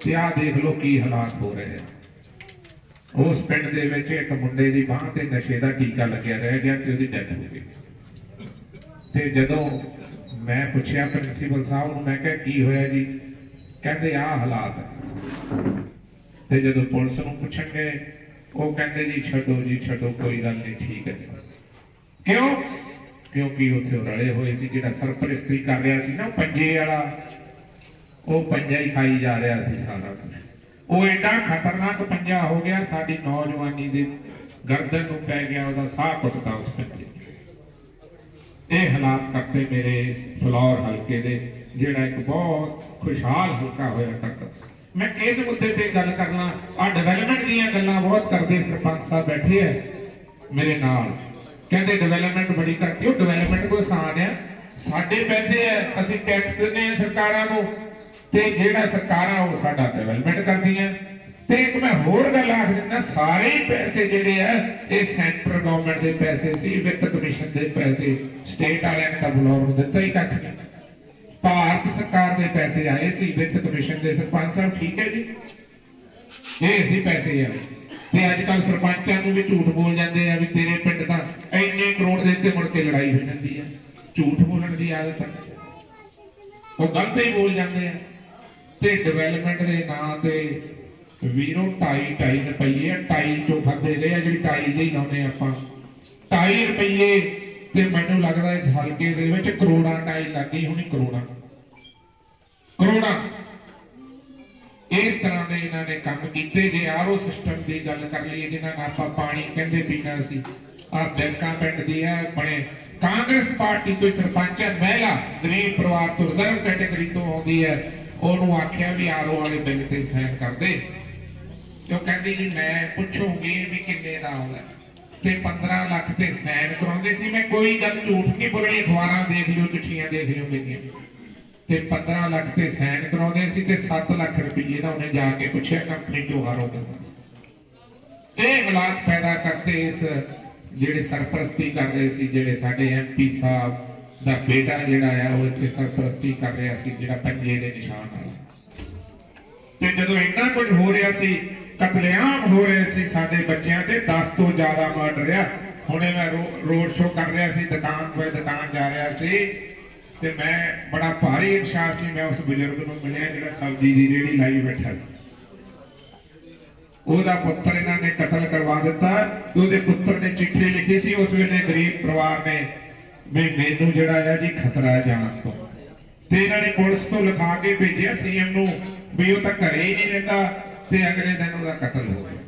ਤੇ ਆ ਦੇਖ ਲਓ ਕੀ ਹਾਲਾਤ ਹੋ ਰਹੇ ਆ ਉਸ ਪਿੰਡ ਦੇ ਵਿੱਚ ਇੱਕ ਮੁੰਡੇ ਦੀ ਬਾਂਹ ਤੇ ਨਸ਼ੇ ਦਾ ਟੀਕਾ ਲੱਗਿਆ ਰਹਿ ਗਿਆ ਤੇ ਉਹਦੀ ਡੈਥ ਹੋ ਗਈ ਤੇ ਜਦੋਂ ਮੈਂ ਪੁੱਛਿਆ ਪ੍ਰਿੰਸੀਪਲ ਸਾਹਿਬ ਨੂੰ ਮੈਂ ਕਿਹਾ ਕੀ ਹੋਇਆ ਜੀ ਕਹਿੰਦੇ ਆਹ ਹਾਲਾਤ ਤੇ ਜਦੋਂ ਪੁਲਿਸ ਨੂੰ ਪੁੱਛਣਗੇ ਉਹ ਕਹਿੰਦੇ ਜੀ ਛੱਡੋ ਕੋਈ ਗੱਲ ਨਹੀਂ ਠੀਕ ਹੈ ਸਰ ਕਿਉਂ ਕਿਉਂਕਿ ਉੱਥੇ ਰਲੇ ਹੋਏ ਸੀ ਜਿਹੜਾ ਸਰਪ੍ਰਸਤੀ ਕਰ ਰਿਹਾ ਸੀ ਨਾ ਪੰਜੇ ਵਾਲਾ ਉਹ ਪੰਜਾ ਹੀ ਖਾਈ ਜਾ ਰਿਹਾ ਸੀ ਸਾਰਾ ਕੁਝ ਉਹ ਐਡਾ ਖਤਰਨਾਕ ਪੰਜਾ ਹੋ ਗਿਆ ਸਾਡੀ ਨੌਜਵਾਨੀ ਦੇ ਗਰਦਨ ਨੂੰ ਪੈ ਗਿਆ ਉਹਦਾ ਸਾਹ ਘੁੱਟਦਾ ਉਸ ਪੰਜੇ ਇਹ ਹਾਲਾਤ ਕਰਤੇ ਮੇਰੇ ਫਲੋਰ ਹਲਕੇ ਦੇ ਜਿਹੜਾ ਇੱਕ ਬਹੁਤ ਖੁਸ਼ਹਾਲ ਹਲਕਾ ਹੋਇਆ ਕਰਦਾ ਸੀ ਮੈਂ ਇਸ ਮੁੱਦੇ ਤੇ ਗੱਲ ਕਰਨਾ ਆ ਡਿਵੈਲਪਮੈਂਟ ਦੀਆਂ ਗੱਲਾਂ ਬਹੁਤ ਕਰਦੇ ਸਰਪੰਚ ਸਾਹਿਬ ਬੈਠੇ ਆ ਮੇਰੇ ਨਾਲ ਕਹਿੰਦੇ ਡਿਵੈਲਪਮੈਂਟ ਬੜੀ ਕਰਤੀ ਉਹ ਡਿਵੈਲਪਮੈਂਟ ਕੋਈ ਆਸਾਨ ਆ ਸਾਡੇ ਪੈਸੇ ਆ ਅਸੀਂ ਟੈਕਸ ਦਿੰਦੇ ਆ ਸਰਕਾਰਾਂ ਨੂੰ ਤੇ ਜਿਹੜਾ ਸਰਕਾਰਾਂ ਉਹ ਸਾਡਾ ਡਿਵੈਲਪਮੈਂਟ ਕਰਦੀਆਂ ਤੇ ਇੱਕ ਮੈਂ ਹੋਰ ਗੱਲ ਆਖ ਦਿੰਦਾ ਸਾਰੇ ਪੈਸੇ ਜਿਹੜੇ ਆ ਇਹ ਸੈਂਟਰ ਗਵਰਨਮੈਂਟ ਦੇ ਪੈਸੇ ਸੀ ਵਿੱਤ ਕਮਿਸ਼ਨ ਦੇ ਪੈਸੇ ਸਟੇਟ ਵਾਲਿਆਂ ਨੇ ਤਾਂ ਫਲੋਰ ਨੂੰ ਦਿੱਤਾ ਹੀ ਕੱਖ ਨਹੀਂ ਭਾਰਤ ਸਰਕਾਰ ਦੇ ਪੈਸੇ ਆਏ ਸੀ ਵਿੱਤ ਕਮਿਸ਼ਨ ਦੇ ਸਰਪੰਚ ਸਾਹਿਬ ਠੀਕ ਹੈ ਜੀ ਇਹ ਸੀ ਪੈਸੇ ਆ ਤੇ ਅੱਜ ਕੱਲ ਸਰਪੰਚਾਂ ਨੂੰ ਵੀ ਝੂਠ ਬੋਲ ਜਾਂਦੇ ਆ ਵੀ ਤੇਰੇ ਪਿੰਡ ਦਾ ਇੰਨੇ ਕਰੋੜ ਦੇ ਕੇ ਮੁੜ ਕੇ ਲੜਾਈ ਹੋ ਜਾਂਦੀ ਹੈ ਝੂਠ ਬੋਲਣ ਦੀ ਆਦਤ ਉਹ ਗਲਤ ਹੀ ਬੋਲ ਜਾਂਦੇ ਆ ਤੇ ਡਿਵੈਲਪਮੈਂਟ ਦੇ ਨਾਂ ਤੇ ਵੀਰੋ 2.5 ਰੁਪਏ 2.5 ਚੋਂ ਖਾਦੇ ਗਏ ਆ ਜਿਹੜੀ 2.5 ਦੇ ਹੀ ਲਾਉਨੇ ਆਪਾਂ 2.5 ਰੁਪਏ ਤੇ ਮੈਨੂੰ ਲੱਗਦਾ ਇਸ ਹਲਕੇ ਦੇ ਵਿੱਚ ਕਰੋੜਾਂ 2.5 ਲੱਗ ਗਈ ਹੋਣੀ ਕਰੋੜਾਂ इस तरह के इन्होंने काम किए। जे आरओ सिस्टम की गल कर लीए जिन्होंने आप पानी कहते पीना सी आ बैंका पिंड दी है बने कांग्रेस पार्टी कोई सरपंच है महिला गरीब परिवार तो रिजर्व कैटेगरी तो आती है उन्होंने आख्या भी आरओ वाले बिल से साइन कर दे तो कहती जी मैं पूछूंगी भी किन्ने का आउंदा ते 15 लाख ते साइन कराउंदे सी। मैं कोई गल झूठ नहीं बोलनी, अखबारां देख लियो चिट्ठियां देख लियो मेरियां ते 15 लाख ते साइन कराउंदे सी ते 7 लाख रुपये दा उन्हें जाके पूछया कंपनी चों आरओ करदा। ये हालात पैदा करते इस ਜਿਹੜੇ ਸਰਪ੍ਰਸਤੀ ਕਰ ਰਹੇ ਸੀ ਜਿਹੜੇ ਸਾਡੇ ਐਮਪੀ ਸਾਹਿਬ ਦਾ ਬੇਟਾ ਜਿਹੜਾ ਆ ਉਹ ਇੱਥੇ ਸਰਪ੍ਰਸਤੀ ਕਰ ਰਿਹਾ ਸੀ ਜਿਹੜਾ ਪੰਜੇ ਦੇ ਨਿਸ਼ਾਨ ਨਾਲ ਤੇ ਜਦੋਂ ਇੰਨਾ ਕੁਝ ਹੋ ਰਿਹਾ ਸੀ ਕਤਲੇਆਮ ਹੋ ਰਹੇ ਸੀ ਸਾਡੇ ਬੱਚਿਆਂ ਤੇ 10 ਤੋਂ ਜ਼ਿਆਦਾ ਮਰਡਰ ਆ। ਹੁਣੇ ਮੈਂ ਰੋਡ ਸ਼ੋਅ ਕਰ ਰਿਹਾ ਸੀ ਦੁਕਾਨ ਤੋਂ ਦੁਕਾਨ ਜਾ ਰਿਹਾ ਸੀ ਤੇ ਮੈਂ ਬੜਾ ਭਾਰੀ ਉਤਸ਼ਾਹ ਸੀ। ਮੈਂ ਉਸ ਬਜ਼ੁਰਗ ਨੂੰ ਮਿਲਿਆ ਜਿਹੜਾ ਸਬਜ਼ੀ ਦੀ ਰੇਹੜੀ ਲਾਈ ਬੈਠਾ ਸੀ। ਉਹਦਾ ਪੁੱਤਰ ਇਹਨਾਂ ਨੇ ਕਤਲ ਕਰਵਾ ਦਿੱਤਾ ਤੇ ਉਹਦੇ ਪੁੱਤਰ ਨੇ ਚਿੱਠੀ ਲਿਖੀ ਸੀ ਉਸ ਵੇਲੇ ਗਰੀਬ ਪਰਿਵਾਰ ਨੇ ਵੀ ਮੈਨੂੰ ਜਿਹੜਾ ਹੈ ਜੀ ਖਤਰਾ ਹੈ ਜਾਣ ਤੋਂ ਤੇ ਇਹਨਾਂ ਨੇ ਪੁਲਿਸ ਤੋਂ ਲਿਖਾ ਕੇ ਭੇਜਿਆ ਸੀਐਮ ਨੂੰ ਵੀ ਉਹ ਤਾਂ ਘਰੇ ਹੀ ਨਹੀਂ ਰਹਿੰਦਾ ਤੇ ਅਗਲੇ ਦਿਨ ਉਹਦਾ ਕਤਲ ਹੋ ਗਿਆ।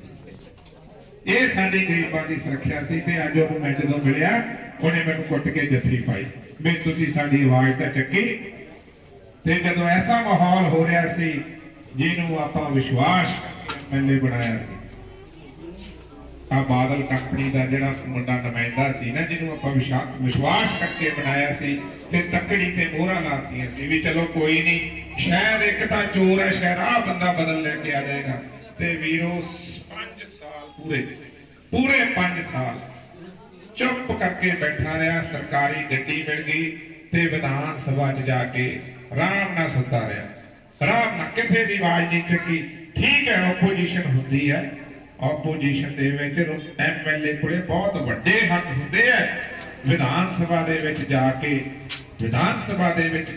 ਇਹ ਸਾਡੇ ਗਰੀਬਾਂ ਦੀ ਸੁਰੱਖਿਆ ਸੀ ਤੇ ਅੱਜ ਉਹ ਮੈਂ ਜਦੋਂ ਮਿਲਿਆ ਉਹਨੇ ਮੈਨੂੰ ਕੁੱਟ ਕੇ ਜੱਫੀ ਪਾਈ ਵੀ ਤੁਸੀਂ ਸਾਡੀ ਆਵਾਜ਼ ਤਾਂ ਚੱਕੀ। ਤੇ ਜਦੋਂ ਐਸਾ ਮਾਹੌਲ ਹੋ ਰਿਹਾ ਸੀ ਜਿਹਨੂੰ ਆਪਾਂ ਵਿਸ਼ਵਾਸ मैंने बनाया बादल कंपनी का जिहड़ा मुंडा नुमाइंदा सी ना जिन्होंने आप विश्वास करके बनाया सी ते तकड़ी ते मोहरा लातियां सी भी चलो कोई नहीं शायद एक तां चोर है शायद आ बंदा बदल लेके आ जाएगा ते वीरो 5 साल पूरे 5 साल चुप करके बैठा रहा। सरकारी गड्डी मिल गई ते विधान सभा च जाके आराम नाल सुता रहा आराम नाल किसी दी आवाज नहीं चुकी। ठीक है ओपोजिशन होती है ओपोजिशन दे विच एमएलए कोले बहुत वड्डे हक हुंदे है विधान सभा दे विच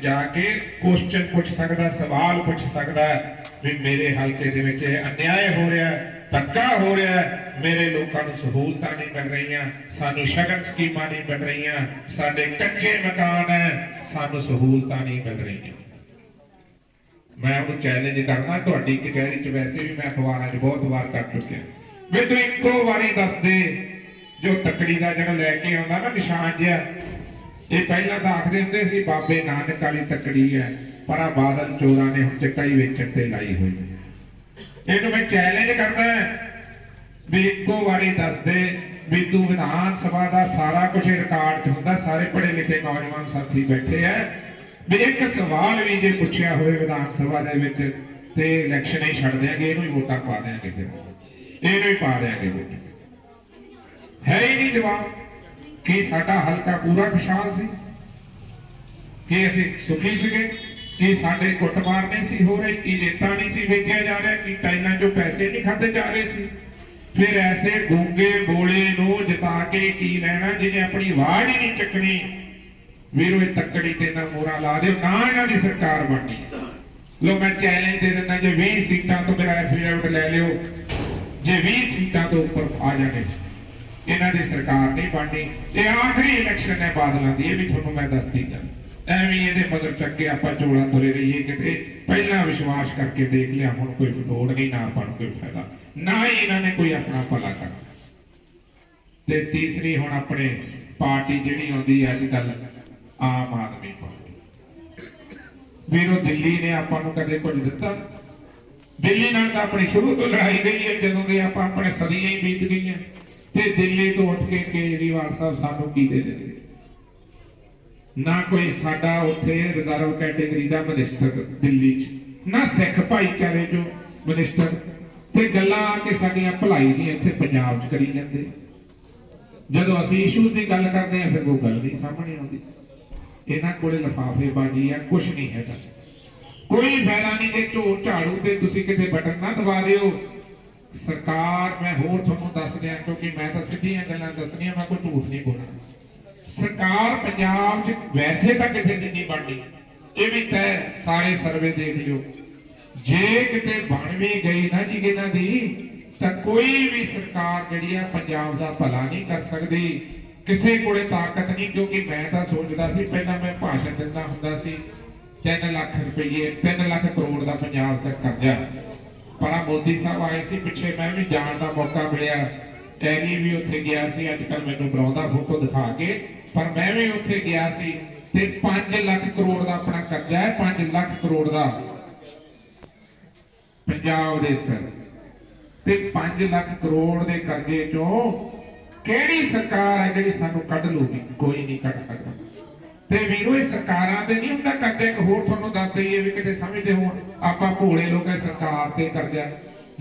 जाके क्वेश्चन पूछ सकदा सवाल पूछ सकदा है भी मेरे हल्के दे विच अन्याय हो रहा है धक्का हो रहा है मेरे लोगों को सहूलतां नहीं मिल रही सानू शगन स्कीमां नहीं मिल रही साडे कच्चे मकान है सानू सहूलतां नहीं मिल रही। मैं उन्हें चैलेंज करना तुहाडी कचहरी च वैसे भी मैं अखबारां च बहुत बार कर चुकिया मैं तू इक्को बारी दस दे जो तकड़ी का जो लैके आउंदा ना निशान जिहा ये पहला तो आखदे हुंदे सी बाबे नानक वाली तकड़ी है पर आ बादल चोरां ने हुण चकाई वेचण ते लाई होई इहनूं मैं चैलेंज करदा भी इक्को बारी दस दे भी तू विधान सभा का सारा कुछ रिकॉर्ड च हुंदा सारे पढ़े लिखे नौजवान साथी बैठे है भी एक सवाल भी जे पूछया होवे विधान सभा दे विच ते इलैक्शन ही छड्ड देंगे इहनूं ही वोटां पा देंगे फिर इहनूं ही पा देंगे है ही नहीं जवाब कि साडा हलका पूरा खुशहाल सी कि असीं सुखी सीगे कि साडे कुटमार नहीं सी हो रही कि रेता नहीं सी वेचिया जा रहा कि टाइलां चों पैसे नहीं खाधे जा रहे सी। फिर ऐसे गूंगे बोले नूं जिता के की लैणा जिन्हें अपनी आवाज़ ही नहीं चुकनी वीरो तकड़ी ते ना मोहरा ला दो ना इन्हां दी सरकार बननी। लो मैं चैलेंज दे दिंदा जे 20 सीटां तो मेरा एफिडेविट लै लिओ जे 20 सीटां तो ऊपर आ जाने इन्हां दी सरकार नहीं बननी। ये आखिरी इलैक्शन है बादलों की, ये भी तुहानूं मैं दसदी गल ਐਵੇਂ ਇਹਦੇ मगर ਚੱਕੇ ਆਪਾਂ ਚੋਲਾ ਤੁਰੇ ਰਹੀਏ ਕਿਤੇ ਪਹਿਲਾਂ ਵਿਸ਼ਵਾਸ ਕਰਕੇ ਦੇਖ ਲਿਆ ਹੁਣ ਕੋਈ ਲੋੜ ਨਹੀਂ ਨਾ ਆਪਾਂ ਨੂੰ ਕੋਈ ਫਾਇਦਾ ਨਾ ਹੀ ਇਹਨਾਂ ਨੇ ਕੋਈ ਆਪਣਾ ਭਲਾ ਕਰਨਾ। ਤੇ ਤੀਸਰੀ ਹੁਣ ਆਪਣੇ ਪਾਰਟੀ ਜਿਹੜੀ ਆਉਂਦੀ ਹੈ ਅੱਜ ਕੱਲ ਆਮ ਆਦਮੀ ਪਾਰਟੀ ਵੀਰੋ ਦਿੱਲੀ ਨੇ ਆਪਾਂ ਨੂੰ ਕਦੇ ਕੁਝ ਦਿੱਤਾ ਦਿੱਲੀ ਨਾਲ ਤਾਂ ਆਪਣੀ ਸ਼ੁਰੂ ਤੋਂ ਲੜਾਈ ਗਈ ਹੈ ਜਦੋਂ ਦੇ ਆਪਾਂ ਆਪਣੇ ਸਦੀਆਂ ਹੀ ਬੀਤ ਗਈਆਂ ਤੇ ਦਿੱਲੀ ਤੋਂ ਉੱਠ ਕੇ ਕੇਜਰੀਵਾਲ ਸਾਹਿਬ ਸਾਨੂੰ ਕੀ ਦੇ ਦਿੰਦੇ ना कोई साडा उत्थे रिजर्व कैटेगरी का मिनिस्टर दिल्ली च ना सिख भाईचारे जो मिनिस्टर ते गल्लां आके साडियां भलाई दी इत्थे पंजाब च करी जांदे जदों असीं इशूज़ दी गल करदे हां फिर वो गल नहीं सामने आउंदी। इन्हां कोले लिफाफेबाजी है कुछ नहीं है कोई फायदा नहीं जे झाड़ू ते तुसीं किते बटन ना दबा दिओ। सरकार मैं होर तुहानूं दस दियां क्योंकि मैं तां सिद्धियां गल्लां दसणियां मैं कोई झूठ नहीं बोलना। सरकार पंजाब च वैसे तो किसी की नहीं बननी ये भी तय सारे सर्वे देख लियो जे किते बन भी गई ना जी इन्हां दी तां कोई भी सरकार जिहड़ी है पंजाब दा भला नहीं कर सकदी किसी कोले ताकत नहीं। क्योंकि मैं तां सोचदा सी पहलां मैं भाषण दिंदा हुंदा सी 3 लाख रुपये 3 लाख करोड़ का पंजाब दा कर्जा ਪਰ ਮੋਦੀ ਸਾਹਿਬ ਆਏ ਸੀ ਪਿੱਛੇ, ਮੈਂ ਵੀ ਜਾਣ ਦਾ ਮੌਕਾ ਮਿਲਿਆ, ਟੈਰੀ ਵੀ ਉੱਥੇ ਗਿਆ ਸੀ, ਅੱਜ ਕੱਲ ਮੈਨੂੰ ਬੁਲਾਉਂਦਾ ਫੋਟੋ ਦਿਖਾ ਕੇ, ਪਰ ਮੈਂ ਵੀ ਉੱਥੇ ਗਿਆ ਸੀ। ਤੇ 5 ਲੱਖ ਕਰੋੜ ਦਾ ਆਪਣਾ ਕਰਜ਼ਾ ਹੈ, 5 ਲੱਖ ਕਰੋੜ ਦਾ ਪੰਜਾਬ ਦੇ ਸਿਰ ਤੇ 5 ਲੱਖ ਕਰੋੜ ਦੇ ਕਰਜ਼ੇ ਚੋਂ ਕਿਹੜੀ ਸਰਕਾਰ ਹੈ ਜਿਹੜੀ ਸਾਨੂੰ ਕੱਢ ਲੂਗੀ? ਕੋਈ ਨਹੀਂ ਕੱਢ ਸਕਦਾ। ਤੇ ਵੀਰੋ ਇਹ ਸਰਕਾਰਾਂ ਤੇ ਨਹੀਂ ਹੁੰਦਾ ਕਰਜ਼ਾ। ਇੱਕ ਹੋਰ ਤੁਹਾਨੂੰ ਦੱਸ ਦਈਏ ਵੀ ਕਿਤੇ ਸਮਝਦੇ ਹੋ ਆਪਾਂ ਭੋਲੇ ਲੋਕ ਹੈ ਸਰਕਾਰ ਤੇ ਕਰਜ਼ਾ,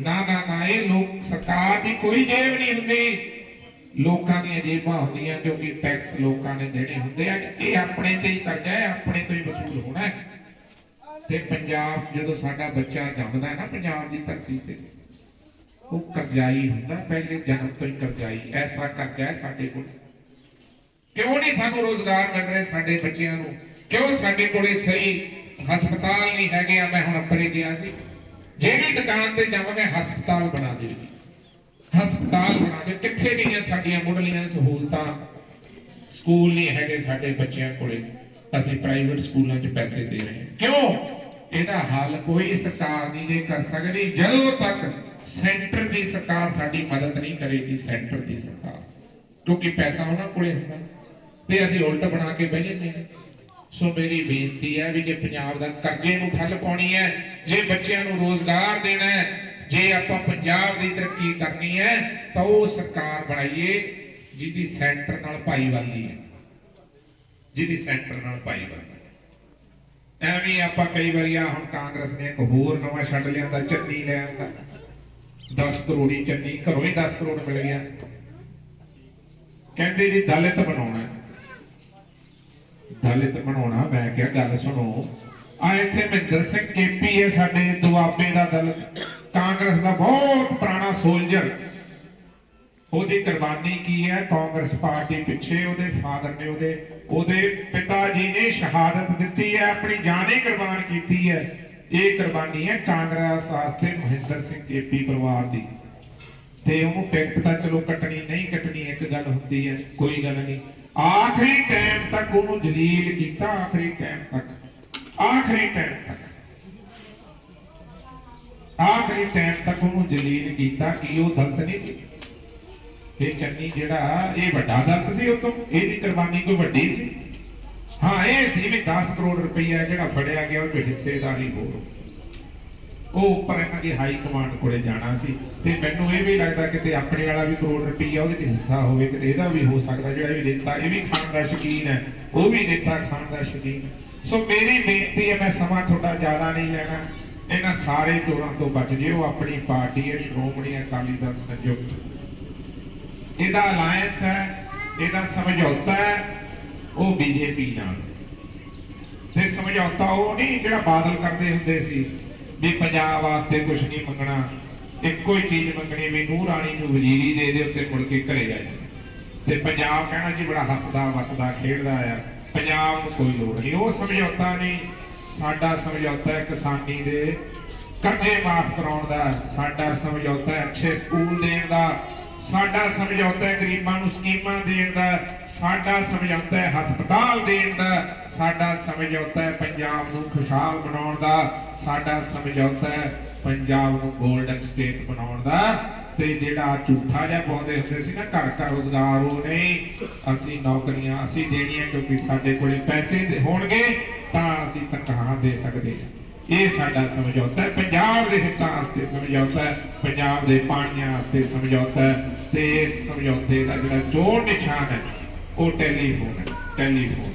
ਨਾ ਨਾ ਨਾ, ਇਹ ਲੋਕ ਸਰਕਾਰ ਦੀ ਕੋਈ ਜੇਬ ਨਹੀਂ ਹੁੰਦੀ, ਲੋਕਾਂ ਦੀਆਂ ਜੇਬਾਂ ਹੁੰਦੀਆਂ, ਕਿਉਂਕਿ ਟੈਕਸ ਲੋਕਾਂ ਨੇ ਦੇਣੇ ਹੁੰਦੇ ਆ। ਇਹ ਆਪਣੇ ਤੇ ਹੀ ਕਰਜ਼ਾ ਹੈ, ਆਪਣੇ ਤੋਂ ਹੀ ਵਸੂਲ ਹੋਣਾ ਹੈ। ਤੇ ਪੰਜਾਬ ਜਦੋਂ ਸਾਡਾ ਬੱਚਾ ਜੰਮਦਾ ਹੈ ਨਾ ਪੰਜਾਬ ਦੀ ਧਰਤੀ ਤੇ, ਉਹ ਕਰਜ਼ਾਈ ਹੁੰਦਾ, ਪਹਿਲੇ ਜਨਮ ਤੋਂ ਹੀ ਕਰਜ਼ਾਈ। ਐਸਾ ਕਰਜ਼ਾ ਹੈ ਸਾਡੇ ਕੋਲ। ਕਿਉਂ ਨਹੀਂ ਸਾਨੂੰ ਰੋਜ਼ਗਾਰ ਮਿਲ ਰਿਹਾ ਸਾਡੇ ਬੱਚਿਆਂ ਨੂੰ? ਕਿਉਂ ਸਾਡੇ ਕੋਲੇ ਸਹੀ ਹਸਪਤਾਲ ਨਹੀਂ ਹੈਗੇ? ਆ ਮੈਂ ਹੁਣ ਅੱਪਰੇ ਗਿਆ ਸੀ, ਜਿਹੜੀ ਦੁਕਾਨ ਤੇ ਜਾਵਾਂਗੇ ਹਸਪਤਾਲ ਬਣਾ ਦੇ, ਹਸਪਤਾਲ ਬਣਾ ਦੇ। ਕਿੱਥੇ ਗਈਆਂ ਸਾਡੀਆਂ ਮੁੱਢਲੀਆਂ ਸਹੂਲਤਾਂ? ਸਕੂਲ ਨਹੀਂ ਹੈਗੇ ਸਾਡੇ ਬੱਚਿਆਂ ਕੋਲੇ, ਅਸੀਂ ਪ੍ਰਾਈਵੇਟ ਸਕੂਲਾਂ 'ਚ ਪੈਸੇ ਦੇ ਰਹੇ ਹਾਂ। ਕਿਉਂ? ਇਹਦਾ ਹੱਲ ਕੋਈ ਸਰਕਾਰ ਨਹੀਂ ਜੇ ਕਰ ਸਕਦੀ ਜਦੋਂ ਤੱਕ ਸੈਂਟਰ ਦੀ ਸਰਕਾਰ ਸਾਡੀ ਮਦਦ ਨਹੀਂ ਕਰੇਗੀ। ਸੈਂਟਰ ਦੀ ਸਰਕਾਰ, ਕਿਉਂਕਿ ਪੈਸਾ ਉਹਨਾਂ ਕੋਲੇ ਹੁੰਦਾ ਤੇ ਅਸੀਂ ਉਲਟ ਬਣਾ ਕੇ ਬਹਿ ਜਾਂਦੇ ਹਾਂ। ਸੋ ਮੇਰੀ ਬੇਨਤੀ ਹੈ ਵੀ ਜੇ ਪੰਜਾਬ ਦਾ ਕਰਜ਼ੇ ਨੂੰ ਠੱਲ ਪਾਉਣੀ ਹੈ, ਜੇ ਬੱਚਿਆਂ ਨੂੰ ਰੋਜ਼ਗਾਰ ਦੇਣਾ ਹੈ, ਜੇ ਆਪਾਂ ਪੰਜਾਬ ਦੀ ਤਰੱਕੀ ਕਰਨੀ ਹੈ, ਤਾਂ ਉਹ ਸਰਕਾਰ ਬਣਾਈਏ ਜਿਹਦੀ ਸੈਂਟਰ ਨਾਲ ਭਾਈਵਾਲੀ ਹੈ, ਜਿਹਦੀ ਸੈਂਟਰ ਨਾਲ ਭਾਈਵਾਲੀ। ਐਵੇਂ ਆਪਾਂ ਕਈ ਵਾਰੀ ਆ ਹੁਣ ਕਾਂਗਰਸ ਨੇ ਇੱਕ ਹੋਰ ਨਵਾਂ ਛੱਡ ਲਿਆਂਦਾ, ਚੰਨੀ ਲੈ ਆਂਦਾ, 10 ਕਰੋੜੀ ਚੰਨੀ, ਘਰੋਂ ਹੀ 10 ਕਰੋੜ ਮਿਲ ਗਿਆ। ਕਹਿੰਦੇ ਜੀ ਦਲਿਤ ਬਣਾਉਣਾ, ਦਲਿਤ ਬਣਾਉਣਾ। ਮੈਂ ਕਿਹਾ ਗੱਲ ਸੁਣੋ, ਆ ਇੱਥੇ ਮਹਿੰਦਰ ਸਿੰਘ ਕੇਪੀ ਹੈ ਸਾਡੇ ਦੁਆਬੇ ਦਾ ਦਲਿਤ, ਕਾਂਗਰਸ ਦਾ ਬਹੁਤ ਪੁਰਾਣਾ ਸੋਲਜਰ। ਉਹਦੀ ਕੁਰਬਾਨੀ ਕੀ ਹੈ? ਕਾਂਗਰਸ ਪਾਰਟੀ ਪਿੱਛੇ ਉਹਦੇ ਫਾਦਰ ਨੇ, ਉਹਦੇ ਪਿਤਾ ਜੀ ਨੇ ਸ਼ਹਾਦਤ ਦਿੱਤੀ ਹੈ, ਆਪਣੀ ਜਾਨ ਹੀ ਕੁਰਬਾਨ ਕੀਤੀ ਹੈ। ਇਹ ਕੁਰਬਾਨੀ ਹੈ ਕਾਂਗਰਸ ਵਾਸਤੇ ਮਹਿੰਦਰ ਸਿੰਘ ਕੇਪੀ ਪਰਿਵਾਰ ਦੀ। ਤੇ ਉਹਨੂੰ ਟਿਕਟ ਤਾਂ ਚਲੋ ਕੱਟਣੀ ਨਹੀਂ ਕੱਟਣੀ ਇੱਕ ਗੱਲ ਹੁੰਦੀ ਹੈ, ਕੋਈ ਗੱਲ ਨਹੀਂ। ਆਖਰੀ ਟਾਈਮ ਤੱਕ ਉਹਨੂੰ ਜਲੀਲ ਕੀਤਾ, ਆਖਰੀ ਟਾਈਮ ਤੱਕ, ਆਖਰੀ ਟਾਈਮ ਤੱਕ, ਆਖਰੀ ਟਾਈਮ ਤੱਕ ਉਹਨੂੰ ਜਲੀਲ ਕੀਤਾ। ਕਿ ਉਹ ਦਲਿਤ ਨਹੀਂ ਸੀ? ਇਹ ਚੰਨੀ ਜਿਹੜਾ ਇਹ ਵੱਡਾ ਦਲਿਤ ਸੀ, ਉਹ ਤੋਂ ਇਹਦੀ ਕੁਰਬਾਨੀ ਕੋਈ ਵੱਡੀ ਸੀ? ਹਾਂ, ਇਹ ਸੀ ਵੀ 10 ਕਰੋੜ ਰੁਪਈਆ ਜਿਹੜਾ ਫੜਿਆ ਗਿਆ ਉਹ ਹਿੱਸੇਦਾਰੀ ਹੋਰ, ਉਹ ਉੱਪਰ ਇਹਨਾਂ ਦੀ ਹਾਈ ਕਮਾਂਡ ਕੋਲੇ ਜਾਣਾ ਸੀ। ਤੇ ਮੈਨੂੰ ਇਹ ਵੀ ਲੱਗਦਾ ਕਿਤੇ ਆਪਣੇ ਵਾਲਾ ਵੀ ਕਰੋੜ ਰੁਪਈਆ ਉਹਦੇ 'ਚ ਹਿੱਸਾ ਹੋਵੇ, ਕਿਤੇ ਇਹਦਾ ਵੀ ਹੋ ਸਕਦਾ। ਜਿਹੜਾ ਵੀ ਨੇਤਾ ਇਹ ਵੀ ਖਾਣ ਦਾ ਸ਼ੌਕੀਨ ਹੈ, ਉਹ ਵੀ ਨੇਤਾ ਖਾਣ ਦਾ ਸ਼ੌਕੀਨ। ਸੋ ਮੇਰੀ ਬੇਨਤੀ ਹੈ, ਮੈਂ ਸਮਾਂ ਤੁਹਾਡਾ ਜ਼ਿਆਦਾ ਨਹੀਂ ਲੈਣਾ, ਇਹਨਾਂ ਸਾਰੇ ਚੋਰਾਂ ਤੋਂ ਬਚ ਜਿਓ। ਆਪਣੀ ਪਾਰਟੀ ਹੈ ਸ਼੍ਰੋਮਣੀ ਅਕਾਲੀ ਦਲ ਸੰਯੁਕਤ, ਇਹਦਾ ਅਲਾਇੰਸ ਹੈ, ਇਹਦਾ ਸਮਝੌਤਾ ਹੈ ਉਹ ਬੀਜੇਪੀ ਨਾਲ। ਤੇ ਸਮਝੌਤਾ ਉਹ ਨਹੀਂ ਜਿਹੜਾ ਬਾਦਲ ਕਰਦੇ ਹੁੰਦੇ ਸੀ ਵੀ ਪੰਜਾਬ ਵਾਸਤੇ ਕੁਝ ਨਹੀਂ ਮੰਗਣਾ, ਇੱਕੋ ਹੀ ਚੀਜ਼ ਮੰਗਣੀ ਵੀ ਨੂੰਹ ਰਾਣੀ ਨੂੰ ਵਜ਼ੀਰੀ ਦੇ ਦੇ ਉੱਤੇ ਮੁੜ ਕੇ ਘਰੇ ਜਾ ਜਾਣਾ। ਤੇ ਪੰਜਾਬ ਕਹਿਣਾ ਜੀ ਬੜਾ ਹੱਸਦਾ ਵਸਦਾ ਖੇਡਦਾ ਆ, ਪੰਜਾਬ ਨੂੰ ਕੋਈ ਲੋੜ ਨਹੀਂ। ਉਹ ਸਮਝੌਤਾ ਨਹੀਂ। ਸਾਡਾ ਸਮਝੌਤਾ ਹੈ ਕਿਸਾਨੀ ਦੇ ਕਰਜ਼ੇ ਮਾਫ ਕਰਾਉਣ ਦਾ, ਸਾਡਾ ਸਮਝੌਤਾ ਹੈ ਅੱਛੇ ਸਕੂਲ ਦੇਣ ਦਾ, ਸਾਡਾ ਸਮਝੌਤਾ ਹੈ ਗਰੀਬਾਂ ਨੂੰ ਸਕੀਮਾਂ ਦੇਣ ਦਾ, ਸਾਡਾ ਸਮਝੌਤਾ ਹੈ ਹਸਪਤਾਲ ਦੇਣ ਦਾ, ਸਾਡਾ ਸਮਝੌਤਾ ਹੈ ਪੰਜਾਬ ਨੂੰ ਖੁਸ਼ਹਾਲ ਬਣਾਉਣ ਦਾ, ਸਾਡਾ ਸਮਝੌਤਾ ਹੈ ਪੰਜਾਬ ਨੂੰ ਗੋਲਡਨ ਸਟੇਟ ਬਣਾਉਣ ਦਾ। ਤੇ ਜਿਹੜਾ ਝੂਠਾ ਜਿਹਾ ਪਾਉਂਦੇ ਹੁੰਦੇ ਸੀ ਨਾ ਘਰ ਘਰ ਰੋਜ਼ਗਾਰ, ਉਹ ਨਹੀਂ। ਅਸੀਂ ਨੌਕਰੀਆਂ ਅਸੀਂ ਦੇਣੀਆਂ ਕਿਉਂਕਿ ਸਾਡੇ ਕੋਲੇ ਪੈਸੇ ਹੋਣਗੇ ਤਾਂ ਅਸੀਂ ਤਨਖਾਹਾਂ ਦੇ ਸਕਦੇ ਹਾਂ। ਇਹ ਸਾਡਾ ਸਮਝੌਤਾ ਹੈ, ਪੰਜਾਬ ਦੇ ਹਿੱਤਾਂ ਵਾਸਤੇ ਸਮਝੌਤਾ ਹੈ, ਪੰਜਾਬ ਦੇ ਪਾਣੀਆਂ ਵਾਸਤੇ ਸਮਝੌਤਾ ਹੈ। ਤੇ ਇਸ ਸਮਝੌਤੇ ਦਾ ਜਿਹੜਾ ਚੋਣ ਨਿਸ਼ਾਨ ਹੈ ਉਹ ਟੈਲੀਫੋਨ ਹੈ। ਟੈਲੀਫੋਨ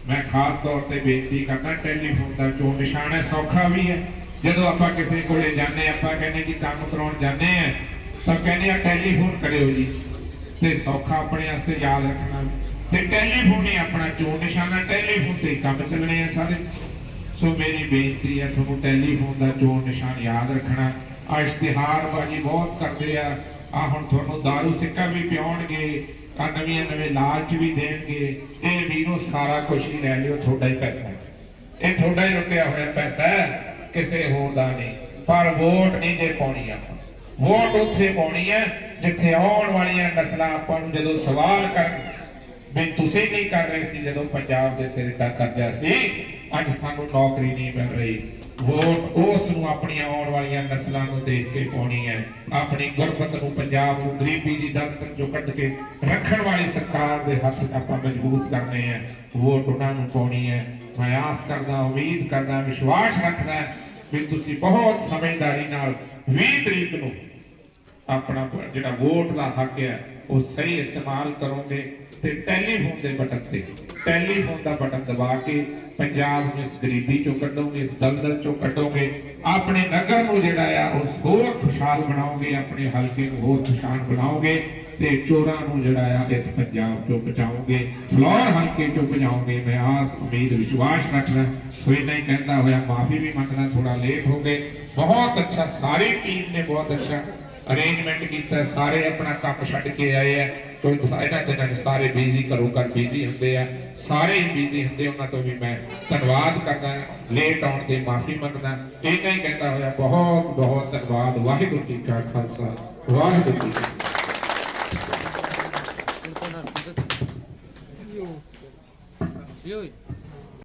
ਮੈਂ ਖਾਸ ਤੌਰ ਤੇ ਬੇਨਤੀ ਕਰਦਾ, ਟੈਲੀਫੋਨ ਦਾ ਚੋਣ ਨਿਸ਼ਾਨ ਹੈ। ਸੌਖਾ ਵੀ ਹੈ, ਜਦੋਂ ਆਪਾਂ ਕਿਸੇ ਕੋਲੇ ਜਾਂਦੇ ਆਪਾਂ ਕਹਿੰਦੇ ਜੀ ਕੰਮ ਕਰਾਉਣ ਜਾਂਦੇ ਆ ਤਾਂ ਕਹਿੰਦੇ ਆ ਟੈਲੀਫੋਨ ਕਰਿਓ ਜੀ, ਤੇ ਸੌਖਾ ਆਪਣੇ ਵਾਸਤੇ ਯਾਦ ਰੱਖਣਾ। ਤੇ ਟੈਲੀਫੋਨ ਹੀ ਆਪਣਾ ਚੋਣ ਨਿਸ਼ਾਨ ਹੈ, ਟੈਲੀਫੋਨ ਤੇ ਕੰਮ ਚੱਲਣੇ ਆ ਸਾਰੇ। ਸੋ ਮੇਰੀ ਬੇਨਤੀ ਹੈ ਤੁਹਾਨੂੰ ਟੈਲੀਫੋਨ ਦਾ ਚੋਣ ਨਿਸ਼ਾਨ ਯਾਦ ਰੱਖਣਾ। ਆ ਇਸ਼ਤਿਹਾਰਬਾਜ਼ੀ ਬਹੁਤ ਕਰਦੇ ਆ, ਆ ਹੁਣ ਤੁਹਾਨੂੰ ਦਾਰੂ ਸਿੱਕਾ ਵੀ ਪਿਆਉਣਗੇ, ਆ ਨਵੇਂ ਲਾਲਚ ਵੀ ਦੇਣਗੇ। ਇਹ ਵੀਰੋ ਸਾਰਾ ਕੁਝ ਹੀ ਲੈ ਲਿਓ, ਤੁਹਾਡਾ ਹੀ ਪੈਸਾ ਹੈ, ਇਹ ਤੁਹਾਡਾ ਹੀ ਲੁੱਟਿਆ ਹੋਇਆ ਪੈਸਾ ਹੈ, ਕਿਸੇ ਹੋਰ ਦਾ ਨਹੀਂ। ਪਰ ਵੋਟ ਨਹੀਂ ਜੇ ਪਾਉਣੀ, ਆਪਾਂ ਵੋਟ ਉੱਥੇ ਪਾਉਣੀ ਹੈ ਜਿੱਥੇ ਆਉਣ ਵਾਲੀਆਂ ਨਸਲਾਂ ਆਪਾਂ ਨੂੰ ਜਦੋਂ ਸਵਾਲ ਕਰਨ ਵੀ ਤੁਸੀਂ ਨਹੀਂ ਕਰ ਰਹੇ ਸੀ ਜਦੋਂ ਪੰਜਾਬ ਦੇ ਸਿਰ ਦਾ ਕਰਜ਼ਾ ਸੀ, ਅੱਜ ਸਾਨੂੰ ਨੌਕਰੀ ਨਹੀਂ ਮਿਲ ਰਹੀ। ਵੋਟ ਉਸ ਨੂੰ ਆਪਣੀਆਂ ਆਉਣ ਵਾਲੀਆਂ ਨਸਲਾਂ ਨੂੰ ਦੇਖ ਕੇ ਪਾਉਣੀ ਹੈ। ਆਪਣੀ ਗੁਰਬਤ ਨੂੰ, ਪੰਜਾਬ ਨੂੰ ਗਰੀਬੀ ਦੀ ਦਲਦਲ ਚੋਂ ਕੱਢ ਕੇ ਰੱਖਣ ਵਾਲੀ ਸਰਕਾਰ ਦੇ ਹੱਥ ਆਪਾਂ ਮਜ਼ਬੂਤ ਕਰਨੇ ਹੈ। ਵੋਟ ਉਹਨਾਂ ਨੂੰ ਪਾਉਣੀ ਹੈ। ਮੈਂ ਆਸ ਕਰਦਾ, ਉਮੀਦ ਕਰਦਾ, ਵਿਸ਼ਵਾਸ ਰੱਖਦਾ ਵੀ ਤੁਸੀਂ ਬਹੁਤ ਸਮਝਦਾਰੀ ਨਾਲ 20 ਤਰੀਕ ਨੂੰ ਆਪਣਾ ਜਿਹੜਾ ਵੋਟ ਦਾ ਹੱਕ ਹੈ ਉਹ ਸਹੀ ਇਸਤੇਮਾਲ ਕਰੋਗੇ ਤੇ ਟੈਲੀਫੋਨ ਦੇ ਬਟਨ ਤੇ ਟੈਲੀਫੋਨ ਦਾ ਬਟਨ ਦਬਾ ਕੇ ਪੰਜਾਬ ਨੂੰ ਇਸ ਗਰੀਬੀ ਚੋਂ ਕੱਢੋਗੇ, ਇਸ ਦਲਦਲ ਚੋਂ ਕੱਢੋਗੇ। ਆਪਣੇ ਨਗਰ ਨੂੰ ਜਿਹੜਾ ਆ ਉਹ ਹੋਰ ਖੁਸ਼ਹਾਲ ਬਣਾਓਗੇ, ਆਪਣੇ ਹਲਕੇ ਨੂੰ ਹੋਰ ਖੁਸ਼ਹਾਲ ਬਣਾਓਗੇ ਤੇ ਚੋਰਾਂ ਨੂੰ ਜਿਹੜਾ ਆ ਇਸ ਪੰਜਾਬ ਚੋਂ ਬਚਾਓਗੇ, ਫਲੋਰ ਹਲਕੇ ਚੋਂ ਬਚਾਓਗੇ। ਮੈਂ ਆਸ, ਉਮੀਦ, ਵਿਸ਼ਵਾਸ ਰੱਖਦਾ। ਕੋਈ ਨਹੀਂ ਕਹਿੰਦਾ ਹੋਇਆ ਮਾਫੀ ਵੀ ਮੰਗਦਾ, ਥੋੜਾ ਲੇਟ ਹੋ ਗਏ। ਬਹੁਤ ਅੱਛਾ, ਸਾਰੀ ਟੀਮ ਨੇ ਬਹੁਤ ਅੱਛਾ ਅਰੇਂਜਮੈਂਟ ਕੀਤਾ। ਸਾਰੇ ਆਪਣਾ ਕੰਮ ਛੱਡ ਕੇ ਆਏ ਆ। ਕੋਈ ਇਹਨਾਂ ਦਿਨਾਂ ਚ ਸਾਰੇ ਬਿਜ਼ੀ ਬਿਜ਼ੀ ਹੁੰਦੇ ਆ, ਸਾਰੇ ਹੀ ਬਿਜ਼ੀ ਹੁੰਦੇ। ਉਹਨਾਂ ਤੋਂ ਵੀ ਮੈਂ ਧੰਨਵਾਦ ਕਰਦਾ, ਲੇਟ ਆਉਣ ਤੇ ਮਾਫੀ ਮੰਗਦਾ। ਇਹਨਾਂ ਹੀ ਕਹਿੰਦਾ ਹੋਇਆ ਬਹੁਤ ਬਹੁਤ ਧੰਨਵਾਦ। ਵਾਹਿਗੁਰੂ ਜੀ ਕਾ ਖਾਲਸਾ, ਵਾਹਿਗੁਰੂ ਜੀ ਕੀ ਫਤਿਹ।